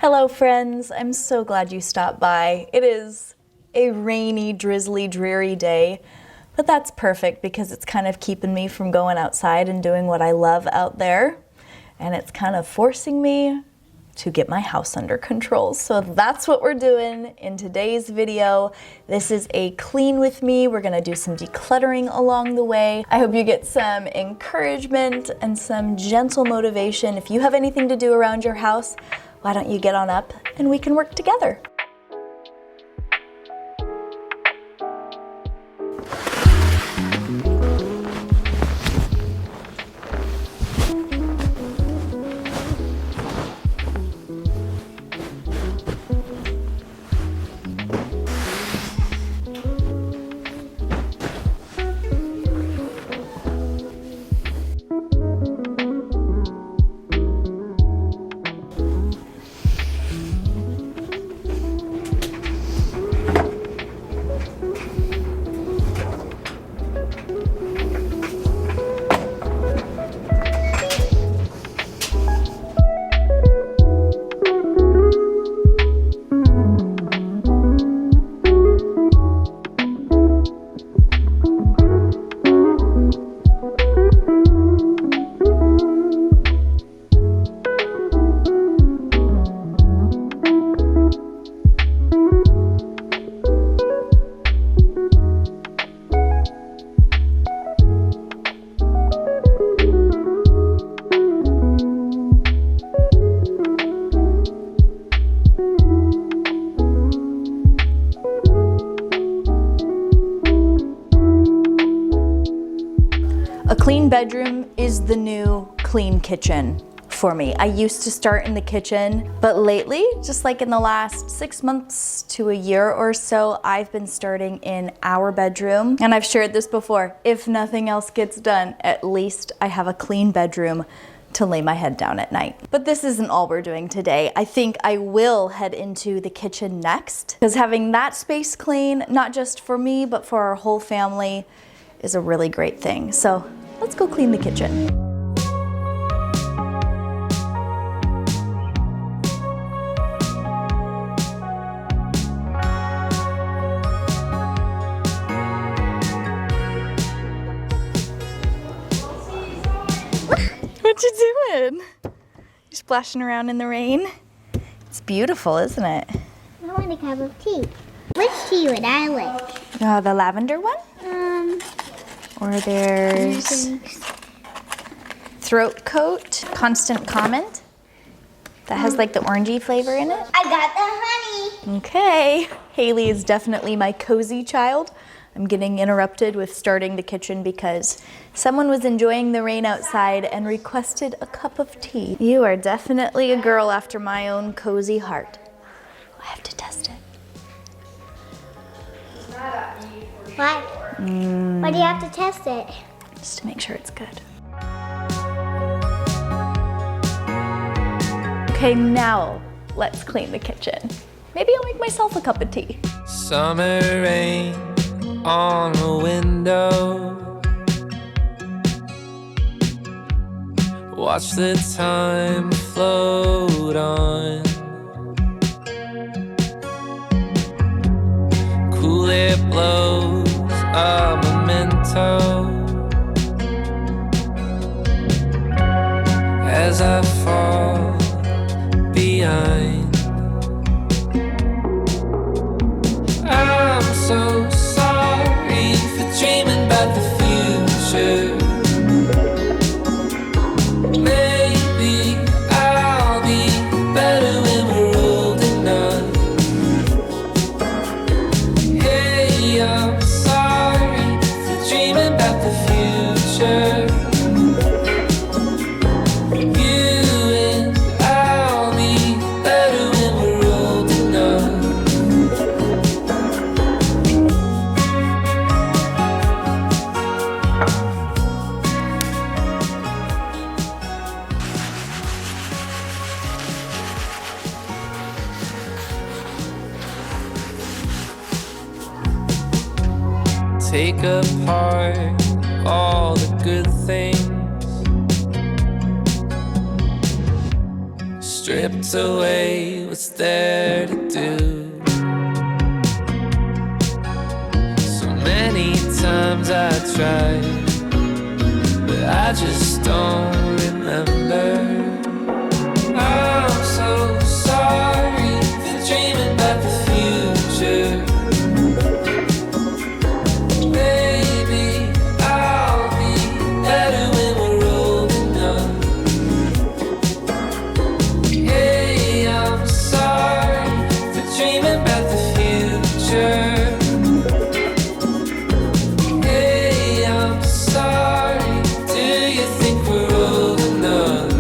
Hello friends, I'm so glad you stopped by. It is a rainy, drizzly, dreary day, but that's perfect because it's kind of keeping me from going outside and doing what I love out there. And it's kind of forcing me to get my house under control. So that's what we're doing in today's video. This is a clean with me. We're gonna do some decluttering along the way. I hope you get some encouragement and some gentle motivation. If you have anything to do around your house, why don't you get on up and we can work together. A clean bedroom is the new clean kitchen for me. I used to start in the kitchen, but lately, just like in the last 6 months to a year or so, I've been starting in our bedroom. And I've shared this before, if nothing else gets done, at least I have a clean bedroom to lay my head down at night. But this isn't all we're doing today. I think I will head into the kitchen next, because having that space clean, not just for me, but for our whole family, is a really great thing. So let's go clean the kitchen. What you doing? You're splashing around in the rain? It's beautiful, isn't it? I want a cup of tea. Which tea would I like? The lavender one? Or there's throat coat, constant comment. That has like the orangey flavor in it. I got the honey. Okay. Haley is definitely my cozy child. I'm getting interrupted with starting the kitchen because someone was enjoying the rain outside and requested a cup of tea. You are definitely a girl after my own cozy heart. I have to test it. Why? Why do you have to test it? Just to make sure it's good. Okay, now let's clean the kitchen. Maybe I'll make myself a cup of tea. Summer rain on the window. Watch the time float on. Cool air blows a memento as I fall behind. I'm so sorry for dreaming about the future. Maybe I'll be better when we're old enough. Hey, I'm sorry for dreaming about the future. You and I'll be better when we're old enough. Take apart all the good things, stripped away what's there to do. So many times I tried, but I just don't remember. I'm so sorry for dreaming about the future. Maybe I'll be better when we're old enough. Hey, I'm sorry for dreaming about the future. Hey, I'm sorry. Do you think we're old enough?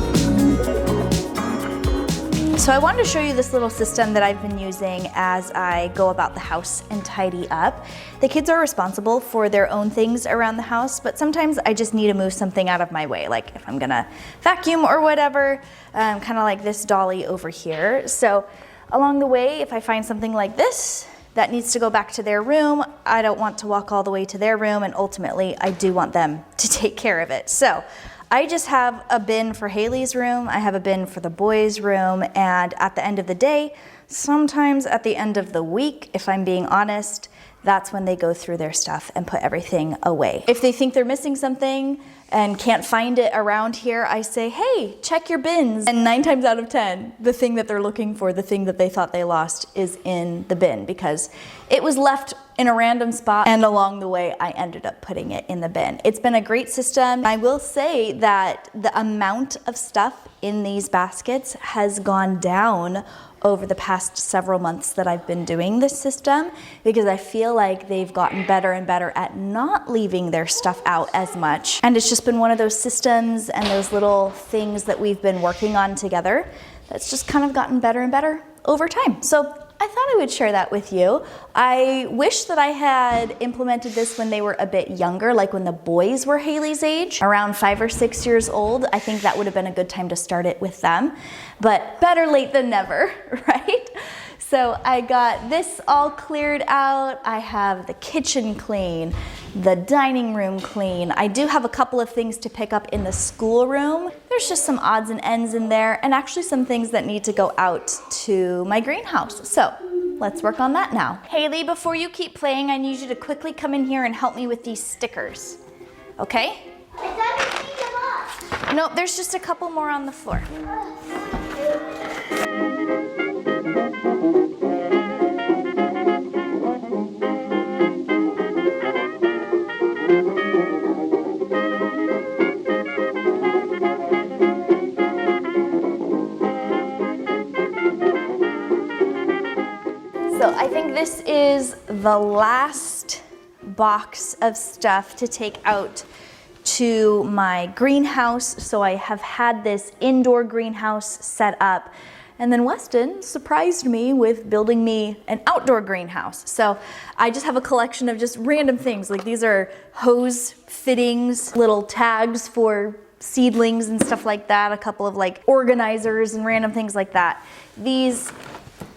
So I wanted to show you this little system that I've been using as I go about the house and tidy up. The kids are responsible for their own things around the house, but sometimes I just need to move something out of my way, like if I'm gonna vacuum or whatever, kind of like this dolly over here. So along the way, if I find something like this that needs to go back to their room, I don't want to walk all the way to their room, and ultimately I do want them to take care of it. So I just have a bin for Haley's room, I have a bin for the boys' room, and at the end of the day, sometimes at the end of the week, if I'm being honest, that's when they go through their stuff and put everything away. If they think they're missing something and can't find it around here, I say, hey, check your bins. And 9 times out of 10, the thing that they're looking for, the thing that they thought they lost, is in the bin because it was left in a random spot, and along the way, I ended up putting it in the bin. It's been a great system. I will say that the amount of stuff in these baskets has gone down over the past several months that I've been doing this system, because I feel like they've gotten better and better at not leaving their stuff out as much. And it's just been one of those systems and those little things that we've been working on together that's just kind of gotten better and better over time. So I thought I would share that with you. I wish that I had implemented this when they were a bit younger, like when the boys were Haley's age, around 5 or 6 years old. I think that would have been a good time to start it with them, but better late than never, right? So I got this all cleared out. I have the kitchen clean, the dining room clean. I do have a couple of things to pick up in the schoolroom. There's just some odds and ends in there, and actually some things that need to go out to my greenhouse. So let's work on that now. Haley, before you keep playing, I need you to quickly come in here and help me with these stickers, okay? I thought I cleaned them up. No, there's just a couple more on the floor. So I think this is the last box of stuff to take out to my greenhouse. So I have had this indoor greenhouse set up, and then Weston surprised me with building me an outdoor greenhouse. So I just have a collection of just random things. Like these are hose fittings, little tags for seedlings and stuff like that, a couple of like organizers and random things like that. These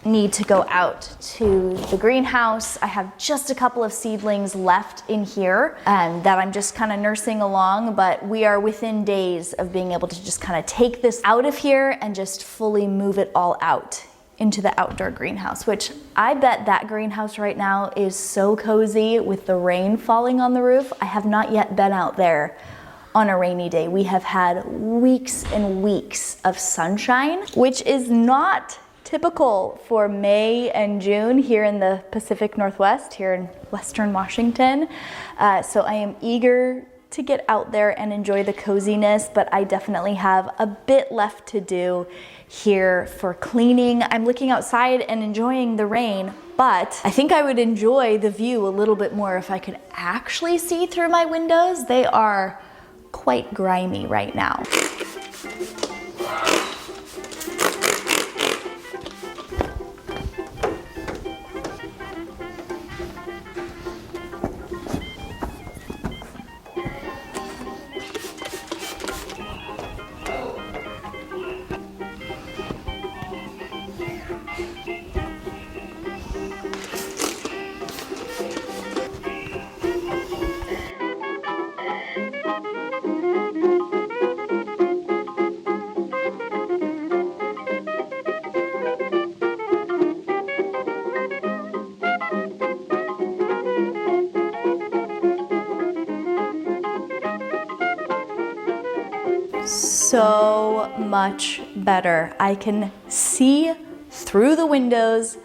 need to go out to the greenhouse. I have just a couple of seedlings left in here that I'm just kind of nursing along, but we are within days of being able to just kind of take this out of here and just fully move it all out into the outdoor greenhouse, which I bet that greenhouse right now is so cozy with the rain falling on the roof. I have not yet been out there on a rainy day. We have had weeks and weeks of sunshine, which is not typical for May and June here in the Pacific Northwest, here in Western Washington. So I am eager to get out there and enjoy the coziness, but I definitely have a bit left to do here for cleaning. I'm looking outside and enjoying the rain, but I think I would enjoy the view a little bit more if I could actually see through my windows. They are quite grimy right now. so much better. I can see through the windows,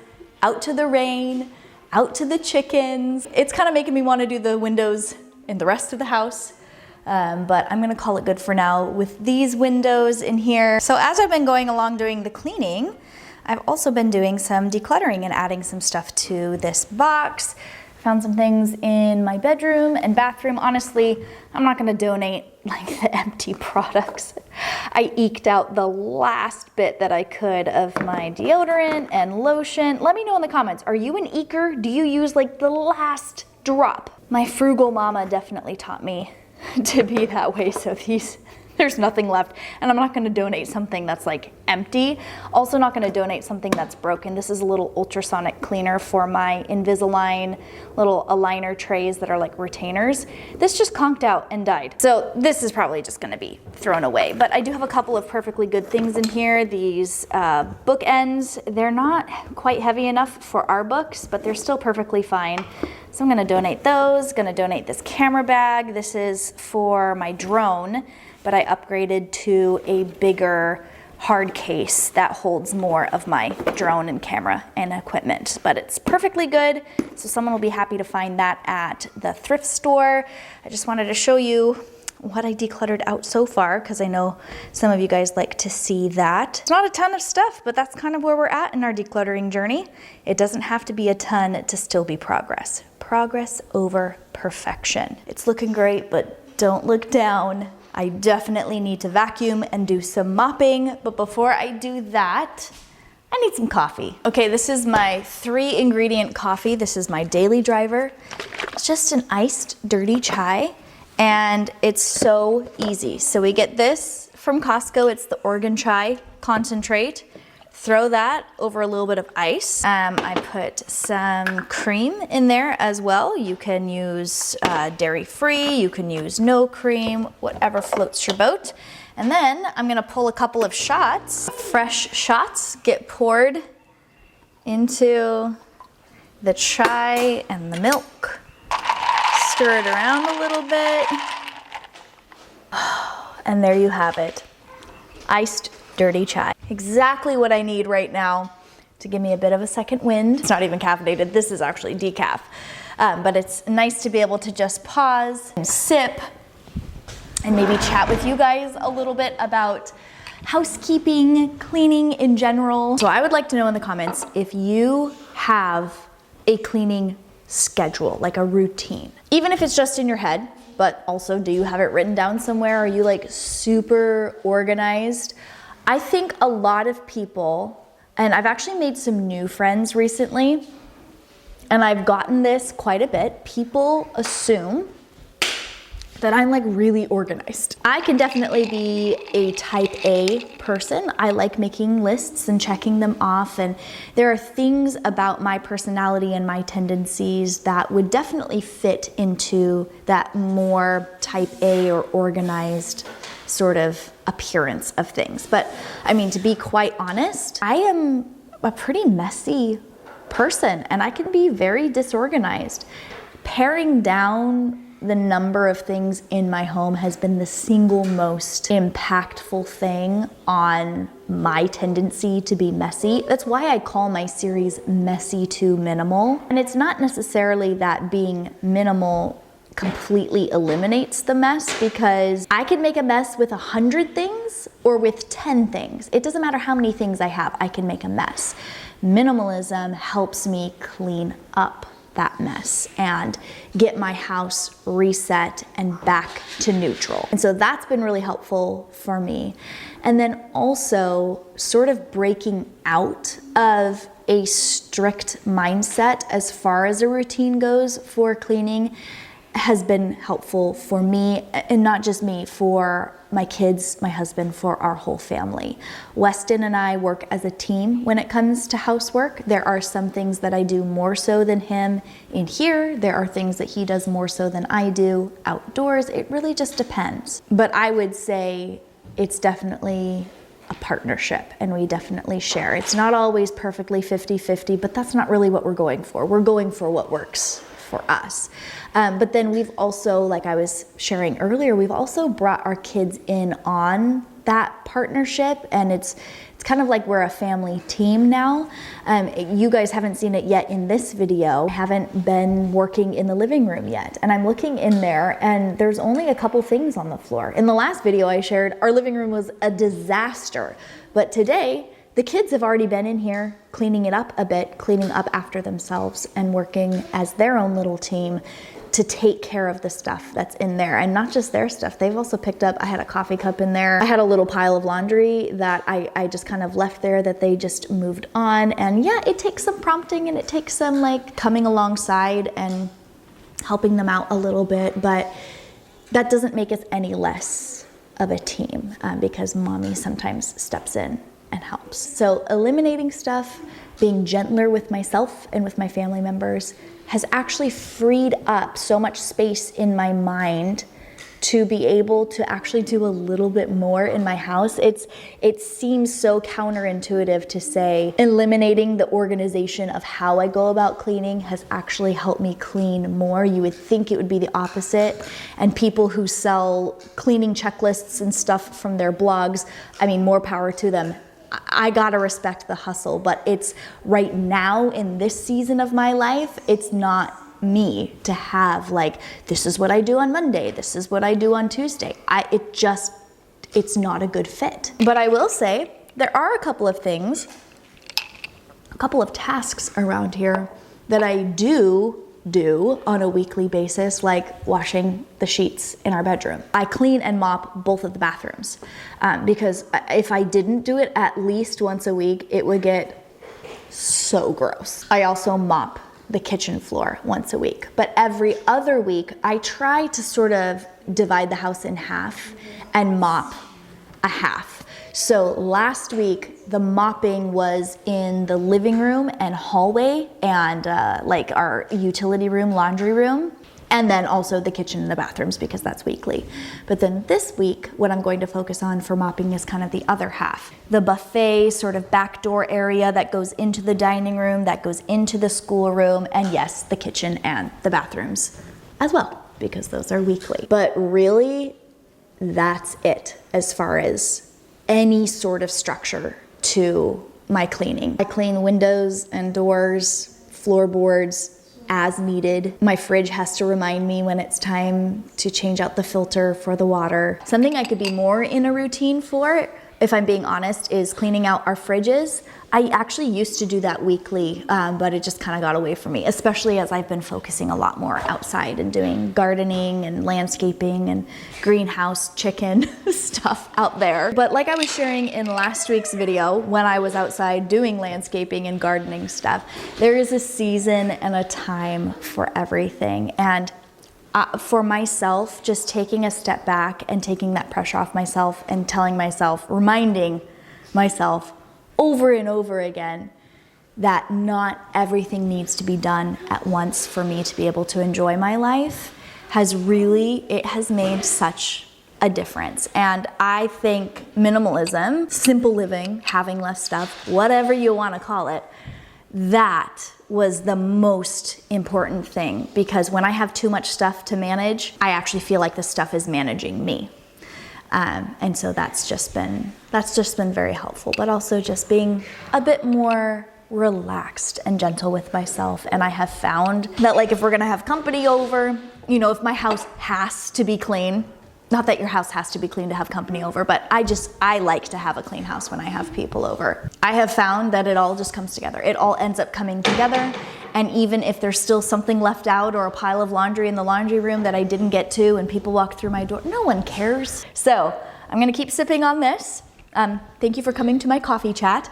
out to the rain, out to the chickens. It's kind of making me want to do the windows in the rest of the house. But I'm gonna call it good for now with these windows in here. So as I've been going along doing the cleaning, I've also been doing some decluttering and adding some stuff to this box. Found some things in my bedroom and bathroom. Honestly, I'm not gonna donate like the empty products. I eked out the last bit that I could of my deodorant and lotion. Let me know in the comments, are you an eker? Do you use like the last drop? My frugal mama definitely taught me to be that way, so there's nothing left, and I'm not going to donate something that's like empty. Also not going to donate something that's broken. This is a little ultrasonic cleaner for my Invisalign little aligner trays that are like retainers. This just conked out and died, so this is probably just going to be thrown away. But I do have a couple of perfectly good things in here. These bookends, they're not quite heavy enough for our books, but they're still perfectly fine. So I'm gonna donate those, gonna donate this camera bag. This is for my drone, but I upgraded to a bigger hard case that holds more of my drone and camera and equipment. But it's perfectly good, so someone will be happy to find that at the thrift store. I just wanted to show you what I decluttered out so far, because I know some of you guys like to see that. It's not a ton of stuff, but that's kind of where we're at in our decluttering journey. It doesn't have to be a ton to still be progress. Progress over perfection. It's looking great, but don't look down. I definitely need to vacuum and do some mopping, but before I do that, I need some coffee. Okay, this is my 3-ingredient coffee. This is my daily driver. It's just an iced dirty chai, and it's so easy. So we get this from Costco. It's the Oregon chai concentrate. Throw that over a little bit of ice. I put some cream in there as well. You can use dairy-free, you can use no cream, whatever floats your boat. And then I'm gonna pull a couple of shots. Fresh shots get poured into the chai and the milk. Stir it around a little bit. And there you have it. Iced dirty chai. Exactly what I need right now to give me a bit of a second wind. It's not even caffeinated. This is actually decaf. But it's nice to be able to just pause and sip and maybe chat with you guys a little bit about housekeeping, cleaning in general. So I would like to know in the comments if you have a cleaning schedule, like a routine. Even if it's just in your head, but also do you have it written down somewhere? Are you like super organized? I think a lot of people, and I've actually made some new friends recently, and I've gotten this quite a bit. People assume that I'm like really organized. I can definitely be a type A person. I like making lists and checking them off, and there are things about my personality and my tendencies that would definitely fit into that more type A or organized sort of appearance of things. But I mean, to be quite honest, I am a pretty messy person, and I can be very disorganized. Paring down the number of things in my home has been the single most impactful thing on my tendency to be messy. That's why I call my series Messy to Minimal. And it's not necessarily that being minimal completely eliminates the mess, because I can make a mess with 100 things or with 10 things. It doesn't matter how many things I have, I can make a mess. Minimalism helps me clean up that mess and get my house reset and back to neutral. And so that's been really helpful for me. And then also sort of breaking out of a strict mindset as far as a routine goes for cleaning has been helpful for me, and not just me, for my kids, my husband, for our whole family. Weston and I work as a team when it comes to housework. There are some things that I do more so than him in here. There are things that he does more so than I do outdoors. It really just depends. But I would say it's definitely a partnership, and we definitely share. It's not always perfectly 50-50, but that's not really what we're going for. We're going for what works for us. But then we've also, like I was sharing earlier, we've also brought our kids in on that partnership, and it's kind of like we're a family team now. You guys haven't seen it yet in this video. I haven't been working in the living room yet, and I'm looking in there and there's only a couple things on the floor. In the last video I shared, our living room was a disaster, but today the kids have already been in here cleaning it up a bit, cleaning up after themselves and working as their own little team to take care of the stuff that's in there. And not just their stuff, they've also picked up, I had a coffee cup in there. I had a little pile of laundry that I just kind of left there that they just moved on. And yeah, it takes some prompting and it takes some like coming alongside and helping them out a little bit, but that doesn't make us any less of a team because mommy sometimes steps in and helps. So eliminating stuff, being gentler with myself and with my family members has actually freed up so much space in my mind to be able to actually do a little bit more in my house. It seems so counterintuitive to say eliminating the organization of how I go about cleaning has actually helped me clean more. You would think it would be the opposite. And people who sell cleaning checklists and stuff from their blogs, I mean, more power to them. I gotta respect the hustle, but it's right now in this season of my life, it's not me to have like, this is what I do on Monday, this is what I do on Tuesday. It's not a good fit. But I will say, there are a couple of things, a couple of tasks around here that I do on a weekly basis, like washing the sheets in our bedroom. I clean and mop both of the bathrooms because if I didn't do it at least once a week, it would get so gross. I also mop the kitchen floor once a week, but every other week I try to sort of divide the house in half and mop a half. So last week, the mopping was in the living room and hallway and like our utility room, laundry room, and then also the kitchen and the bathrooms because that's weekly. But then this week, what I'm going to focus on for mopping is kind of the other half. The buffet sort of back door area that goes into the dining room, that goes into the schoolroom, and yes, the kitchen and the bathrooms as well, because those are weekly. But really, that's it as far as any sort of structure to my cleaning. I clean windows and doors, floorboards as needed. My fridge has to remind me when it's time to change out the filter for the water. Something I could be more in a routine for, if I'm being honest, is cleaning out our fridges. I actually used to do that weekly, but it just kind of got away from me, especially as I've been focusing a lot more outside and doing gardening and landscaping and greenhouse chicken stuff out there. But like I was sharing in last week's video, when I was outside doing landscaping and gardening stuff, there is a season and a time for everything. And for myself, just taking a step back and taking that pressure off myself and telling myself, reminding myself over and over again that not everything needs to be done at once for me to be able to enjoy my life has made such a difference. And I think minimalism, simple living, having less stuff, whatever you want to call it, that was the most important thing, because when I have too much stuff to manage, I actually feel like the stuff is managing me. And so that's just been very helpful, but also just being a bit more relaxed and gentle with myself. And I have found that, like, if we're gonna have company over, you know, if my house has to be clean, not that your house has to be clean to have company over, but I like to have a clean house when I have people over. I have found that it all just comes together. It all ends up coming together. And even if there's still something left out or a pile of laundry in the laundry room that I didn't get to and people walk through my door, no one cares. So I'm gonna keep sipping on this. Thank you for coming to my coffee chat.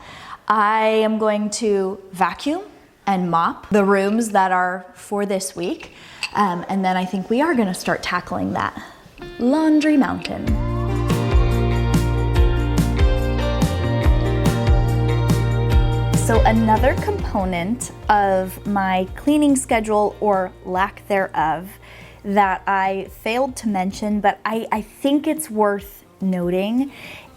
I am going to vacuum and mop the rooms that are for this week. And then I think we are gonna start tackling that laundry mountain. So another component of my cleaning schedule, or lack thereof, that I failed to mention, but I think it's worth noting,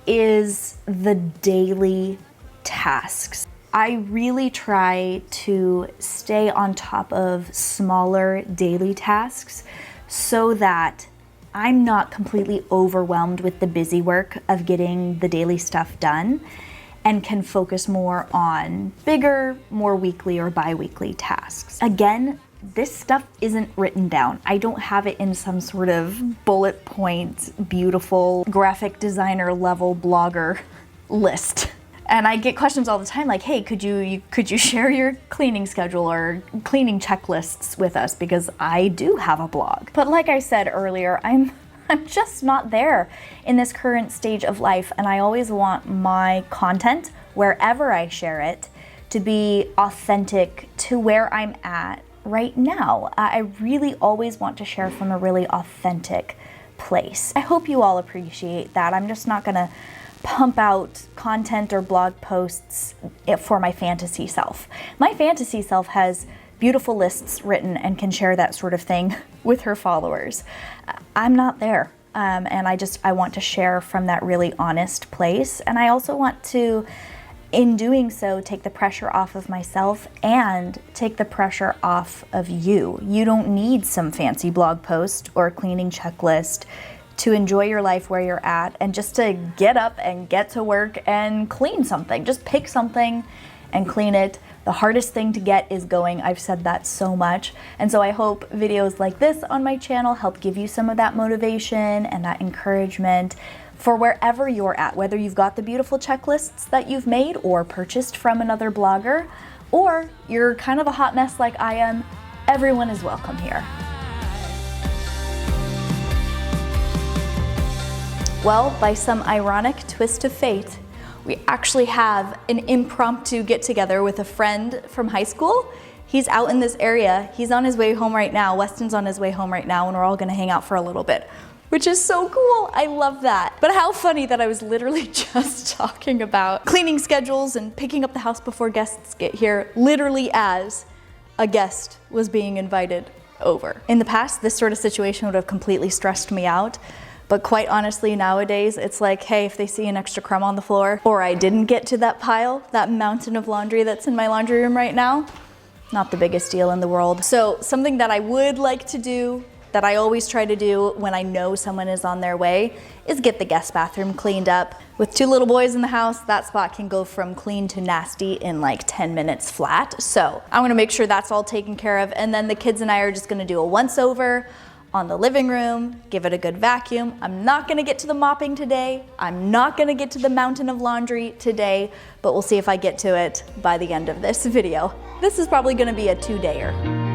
is the daily tasks. I really try to stay on top of smaller daily tasks so that I'm not completely overwhelmed with the busy work of getting the daily stuff done and can focus more on bigger, more weekly or bi-weekly tasks. Again, this stuff isn't written down. I don't have it in some sort of bullet point, beautiful graphic designer level blogger list. And I get questions all the time like, hey, could you share your cleaning schedule or cleaning checklists with us? Because I do have a blog. But like I said earlier, I'm just not there in this current stage of life, and I always want my content, wherever I share it, to be authentic to where I'm at right now. I really always want to share from a really authentic place. I hope you all appreciate that. I'm just not gonna pump out content or blog posts for my fantasy self. My fantasy self has beautiful lists written and can share that sort of thing with her followers. I'm not there. And I want to share from that really honest place. And I also want to, in doing so, take the pressure off of myself and take the pressure off of you. You don't need some fancy blog post or cleaning checklist to enjoy your life where you're at and just to get up and get to work and clean something. Just pick something and clean it. The hardest thing to get is going. I've said that so much. And so I hope videos like this on my channel help give you some of that motivation and that encouragement for wherever you're at, whether you've got the beautiful checklists that you've made or purchased from another blogger, or you're kind of a hot mess like I am. Everyone is welcome here. Well, by some ironic twist of fate, we actually have an impromptu get-together with a friend from high school. He's out in this area. He's on his way home right now. Weston's on his way home right now, and we're all gonna hang out for a little bit, which is so cool. I love that. But how funny that I was literally just talking about cleaning schedules and picking up the house before guests get here, literally as a guest was being invited over. In the past, this sort of situation would have completely stressed me out. But quite honestly, nowadays, it's like, hey, if they see an extra crumb on the floor, or I didn't get to that pile, that mountain of laundry that's in my laundry room right now, not the biggest deal in the world. So something that I would like to do, that I always try to do when I know someone is on their way, is get the guest bathroom cleaned up. With 2 little boys in the house, that spot can go from clean to nasty in like 10 minutes flat. So I'm gonna make sure that's all taken care of, and then the kids and I are just gonna do a once over on the living room, give it a good vacuum. I'm not gonna get to the mopping today. I'm not gonna get to the mountain of laundry today, but we'll see if I get to it by the end of this video. This is probably gonna be a 2-dayer.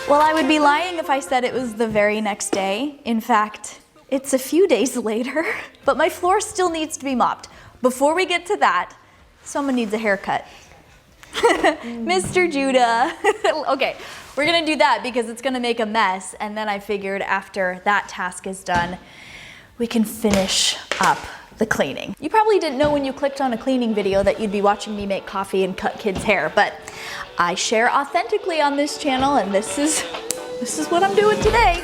Well, I would be lying if I said it was the very next day. In fact, it's a few days later, but my floor still needs to be mopped. Before we get to that, someone needs a haircut. Mr. Judah. Okay, we're gonna do that because it's gonna make a mess, and then I figured after that task is done, we can finish up the cleaning. You probably didn't know when you clicked on a cleaning video that you'd be watching me make coffee and cut kids' hair, but I share authentically on this channel, and this is what I'm doing today.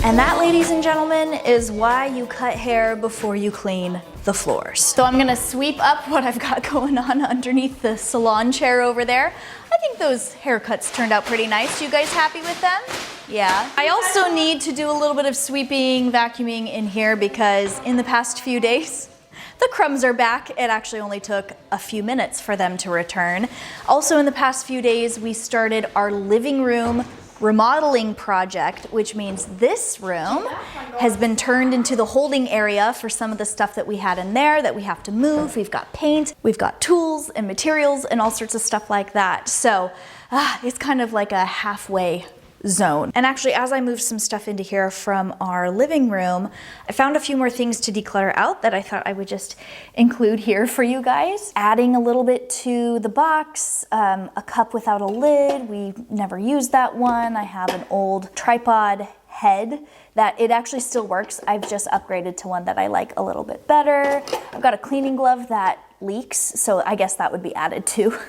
And that, ladies and gentlemen, is why you cut hair before you clean the floors. So I'm gonna sweep up what I've got going on underneath the salon chair over there. I think those haircuts turned out pretty nice. You guys happy with them? Yeah. I also need to do a little bit of sweeping, vacuuming in here because in the past few days, the crumbs are back. It actually only took a few minutes for them to return. Also in the past few days, we started our living room remodeling project, which means this room has been turned into the holding area for some of the stuff that we had in there that we have to move. We've got paint, we've got tools and materials and all sorts of stuff like that. So it's kind of like a halfway zone. And actually, as I moved some stuff into here from our living room, I found a few more things to declutter out that I thought I would just include here for you guys. Adding a little bit to the box, a cup without a lid. We never used that one. I have an old tripod head that it actually still works. I've just upgraded to one that I like a little bit better. I've got a cleaning glove that leaks, so I guess that would be added to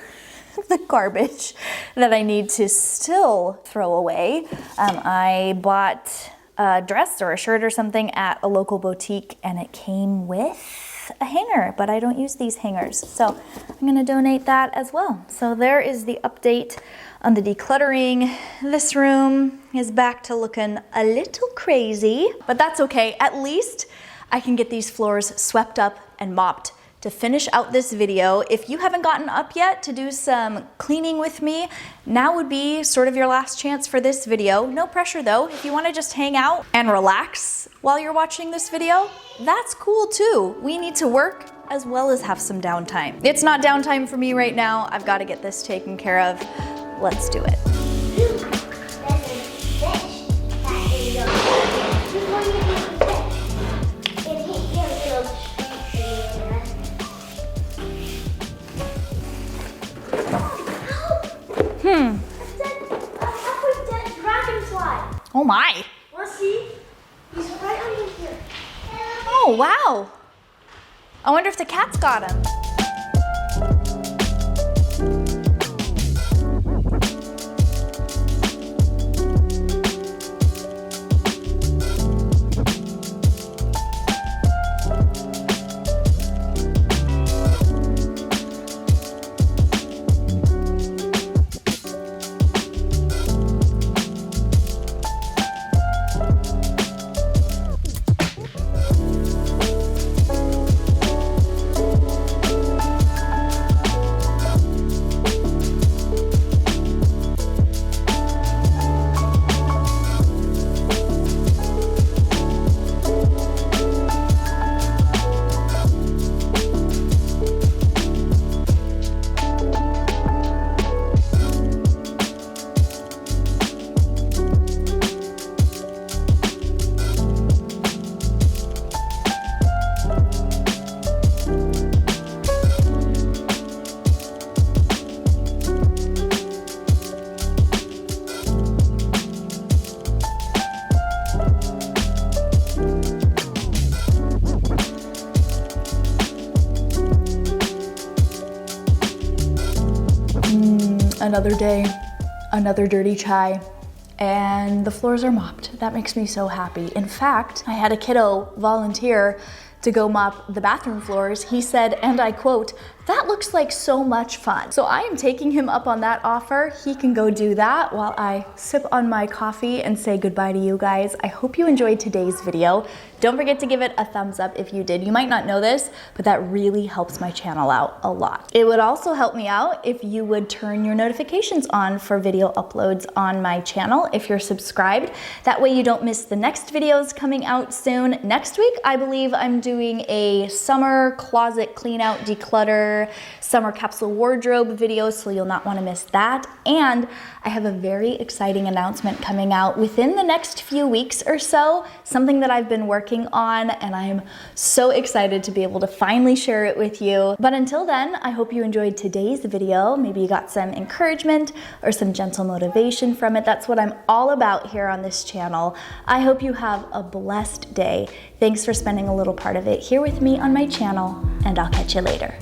the garbage that I need to still throw away. I bought a dress or a shirt or something at a local boutique and it came with a hanger, but I don't use these hangers. So I'm gonna donate that as well. So there is the update on the decluttering. This room is back to looking a little crazy, but that's okay. At least I can get these floors swept up and mopped to finish out this video. If you haven't gotten up yet to do some cleaning with me, now would be sort of your last chance for this video. No pressure though. If you want to just hang out and relax while you're watching this video, that's cool too. We need to work as well as have some downtime. It's not downtime for me right now. I've got to get this taken care of. Let's do it. Oh my. Wanna see? He's right under here. Oh wow. I wonder if the cat's got him. Another day, another dirty chai, and the floors are mopped. That makes me so happy. In fact, I had a kiddo volunteer to go mop the bathroom floors, he said, and I quote, "That looks like so much fun." So I am taking him up on that offer. He can go do that while I sip on my coffee and say goodbye to you guys. I hope you enjoyed today's video. Don't forget to give it a thumbs up if you did. You might not know this, but that really helps my channel out a lot. It would also help me out if you would turn your notifications on for video uploads on my channel if you're subscribed. That way you don't miss the next videos coming out soon. Next week, I believe I'm doing a summer closet clean out declutter, summer capsule wardrobe video, so you'll not want to miss that. And I have a very exciting announcement coming out within the next few weeks or so, something that I've been working on, and I'm so excited to be able to finally share it with you. But until then, I hope you enjoyed today's video. Maybe you got some encouragement or some gentle motivation from it. That's what I'm all about here on this channel. I hope you have a blessed day. Thanks for spending a little part of it here with me on my channel, and I'll catch you later.